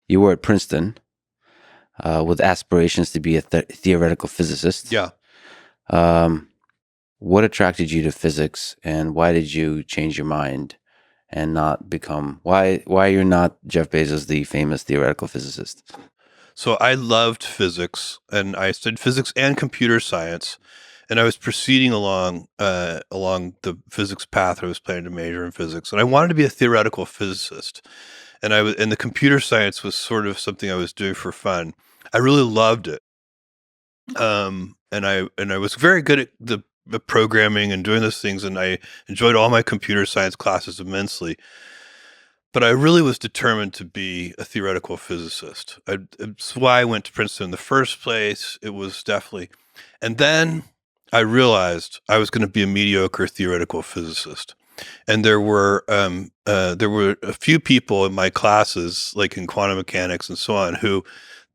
you were at Princeton with aspirations to be a theoretical physicist. Yeah. What attracted you to physics, and why did you change your mind and not become why you're not Jeff Bezos, the famous theoretical physicist? So I loved physics, and I studied physics and computer science, and I was proceeding along the physics path. I was planning to major in physics, and I wanted to be a theoretical physicist. And the computer science was sort of something I was doing for fun. I really loved it. And I was very good at the programming and doing those things, and I enjoyed all my computer science classes immensely. But I really was determined to be a theoretical physicist. It's why I went to Princeton in the first place. It was definitely, and then I realized I was going to be a mediocre theoretical physicist. And there were a few people in my classes, like in quantum mechanics and so on, who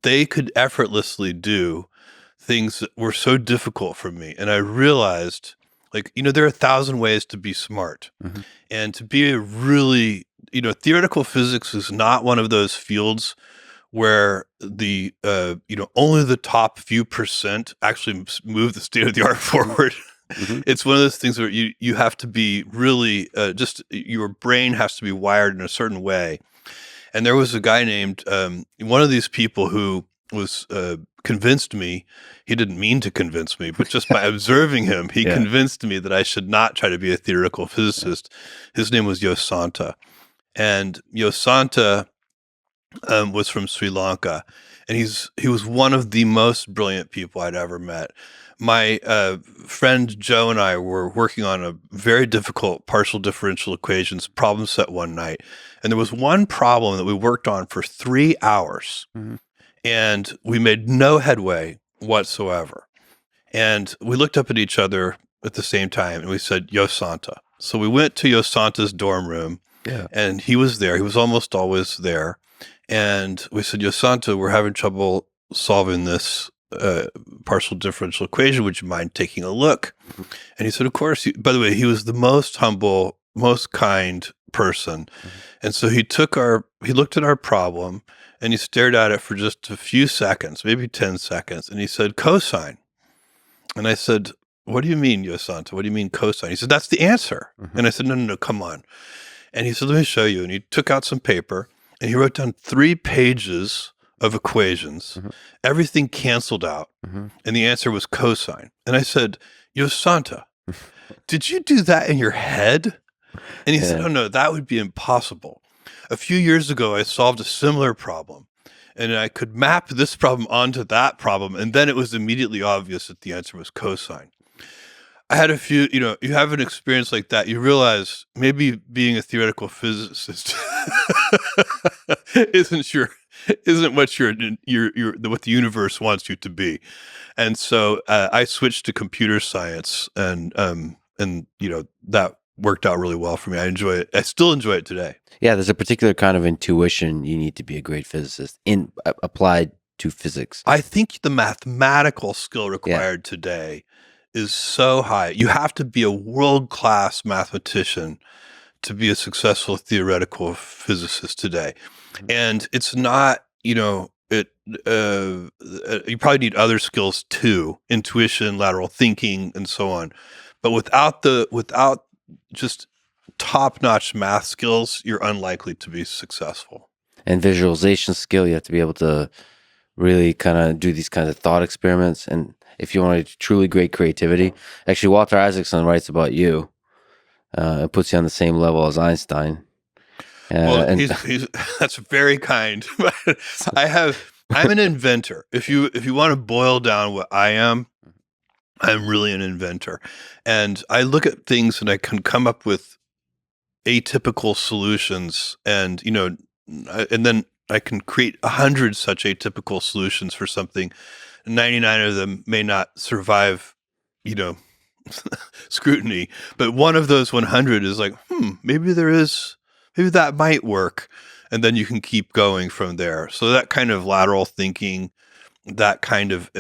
they could effortlessly do things that were so difficult for me. And I realized, like, there are 1,000 ways to be smart. Mm-hmm. And to be a really, theoretical physics is not one of those fields where the, only the top few percent actually move the state of the art forward. Mm-hmm. It's one of those things where you have to be really, just your brain has to be wired in a certain way. And there was a guy named, one of these people who was convinced me. He didn't mean to convince me, but just by observing him, he convinced me that I should not try to be a theoretical physicist. His name was Yosanta. And Yosanta was from Sri Lanka. And he was one of the most brilliant people I'd ever met. My friend Joe and I were working on a very difficult partial differential equations problem set one night. And there was one problem that we worked on for 3 hours. Mm-hmm. And we made no headway whatsoever. And we looked up at each other at the same time and we said, Yosanta. So we went to Yosanta's dorm room and he was there. He was almost always there. And we said, Yosanta, we're having trouble solving this partial differential equation. Would you mind taking a look? Mm-hmm. And he said, of course. By the way, he was the most humble, most kind person. Mm-hmm. And so he looked at our problem and he stared at it for just a few seconds, maybe 10 seconds. And he said, cosine. And I said, what do you mean, Yosanta? What do you mean cosine? He said, that's the answer. Mm-hmm. And I said, no, come on. And he said, let me show you. And he took out some paper and he wrote down 3 pages of equations. Mm-hmm. Everything canceled out. Mm-hmm. And the answer was cosine. And I said, Yosanta, did you do that in your head? And he said, oh, no, that would be impossible. A few years ago, I solved a similar problem. And I could map this problem onto that problem. And then it was immediately obvious that the answer was cosine. I had a few, you have an experience like that. You realize maybe being a theoretical physicist isn't what what the universe wants you to be. And so I switched to computer science and that worked out really well for me. I enjoy it. I still enjoy it today. Yeah, there's a particular kind of intuition you need to be a great physicist applied to physics. I think the mathematical skill required today is so high. You have to be a world-class mathematician to be a successful theoretical physicist today. Mm-hmm. And it's not, you probably need other skills too, intuition, lateral thinking, and so on. But without just top-notch math skills, you're unlikely to be successful. And visualization skill, you have to be able to really kind of do these kinds of thought experiments. And if you want truly great creativity, actually Walter Isaacson writes about you. It puts you on the same level as Einstein. Well, he's that's very kind. I'm an inventor. If you want to boil down what I am, I'm really an inventor. And I look at things and I can come up with atypical solutions and, and then I can create 100 such atypical solutions for something. 99 of them may not survive, scrutiny, but one of those 100 is like, maybe that might work. And then you can keep going from there. So that kind of lateral thinking, that kind of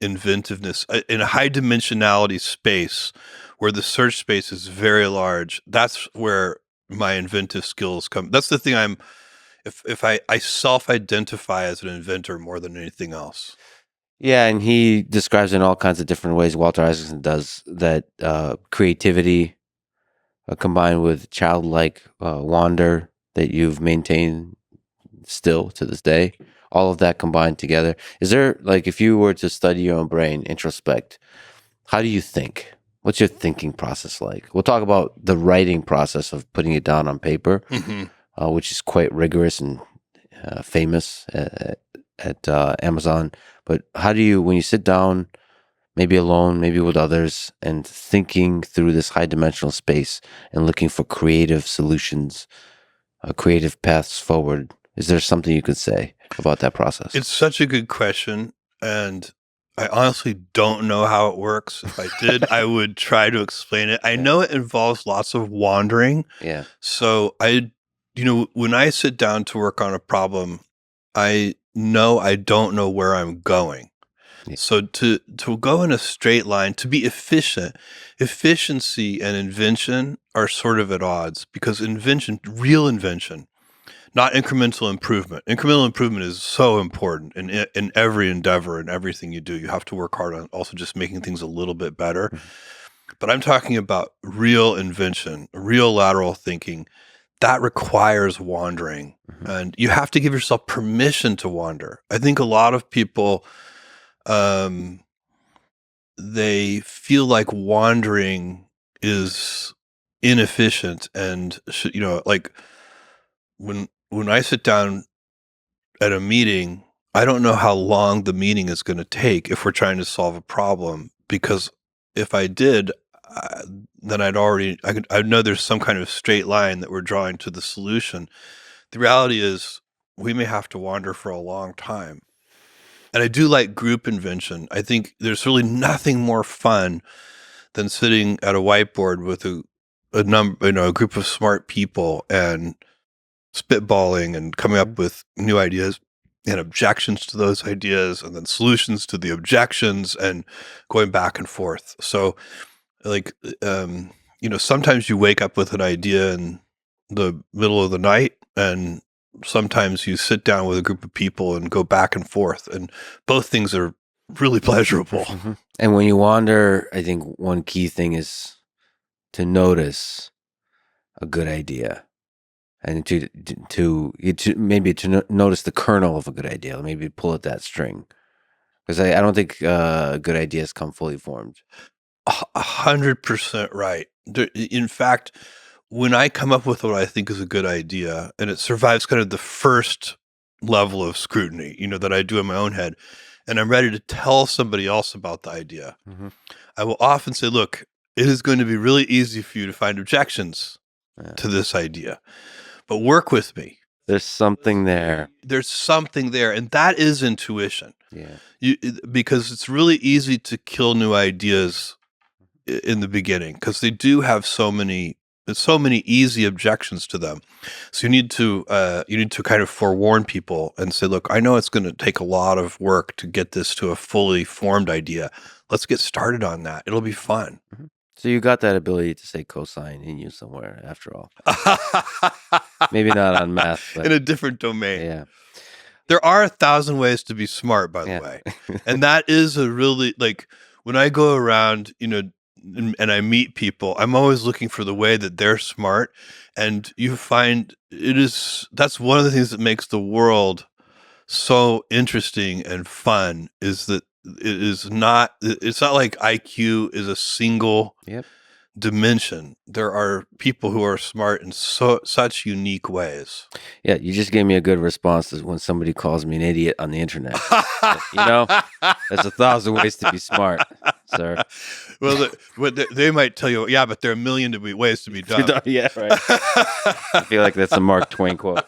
inventiveness in a high dimensionality space where the search space is very large, that's where my inventive skills come. That's the thing I'm if I self-identify as an inventor more than anything else. Yeah, and he describes in all kinds of different ways. Walter Isaacson does that creativity combined with childlike wonder that you've maintained still to this day. All of that combined together. Is there, like, if you were to study your own brain, introspect, how do you think? What's your thinking process like? We'll talk about the writing process of putting it down on paper, which is quite rigorous and famous at Amazon. But how do you, when you sit down, maybe alone, maybe with others, and thinking through this high dimensional space and looking for creative solutions, creative paths forward, is there something you could say about that process? It's such a good question, and I honestly don't know how it works. If I did, I would try to explain it. I know it involves lots of wandering. Yeah. So when I sit down to work on a problem, I know I don't know where I'm going. Yeah. So to go in a straight line, to be efficient, efficiency and invention are sort of at odds, because real invention, not incremental improvement. Incremental improvement is so important in every endeavor and everything you do. You have to work hard on also just making things a little bit better. But I'm talking about real invention, real lateral thinking. That requires wandering, and you have to give yourself permission to wander. I think a lot of people, they feel like wandering is inefficient, and like when I sit down at a meeting, I don't know how long the meeting is going to take if we're trying to solve a problem, because if I did, then I'd know there's some kind of straight line that we're drawing to the solution. The reality is we may have to wander for a long time. And I do like group invention. I think there's really nothing more fun than sitting at a whiteboard with a group of smart people and spitballing and coming up with new ideas and objections to those ideas, and then solutions to the objections, and going back and forth. So, like, sometimes you wake up with an idea in the middle of the night, and sometimes you sit down with a group of people and go back and forth, and both things are really pleasurable. And when you wander, I think one key thing is to notice a good idea, and to notice the kernel of a good idea. Maybe pull at that string, because I don't think good ideas come fully formed. 100% right. In fact, when I come up with what I think is a good idea, and it survives kind of the first level of scrutiny, that I do in my own head, and I'm ready to tell somebody else about the idea, I will often say, look, it is going to be really easy for you to find objections to this idea, but work with me. There's something there. There's something there, and that is intuition. Yeah. Because it's really easy to kill new ideas in the beginning, because they do have so many easy objections to them. So you need to kind of forewarn people and say, look, I know it's going to take a lot of work to get this to a fully formed idea. Let's get started on that. It'll be fun. So you got that ability to say cosine in you somewhere, after all. Maybe not on math, but in a different domain. Yeah. There are 1,000 ways to be smart, by the way. And that is a really, like, when I go around, and I meet people, I'm always looking for the way that they're smart. And you find that's one of the things that makes the world so interesting and fun, is that it's not like IQ is a single dimension. There are people who are smart in such unique ways. Yeah, you just gave me a good response to when somebody calls me an idiot on the internet. There's 1,000 ways to be smart, sir. Well, they might tell you, yeah, but there are a million ways to be dumb. Yeah, right. I feel like that's a Mark Twain quote.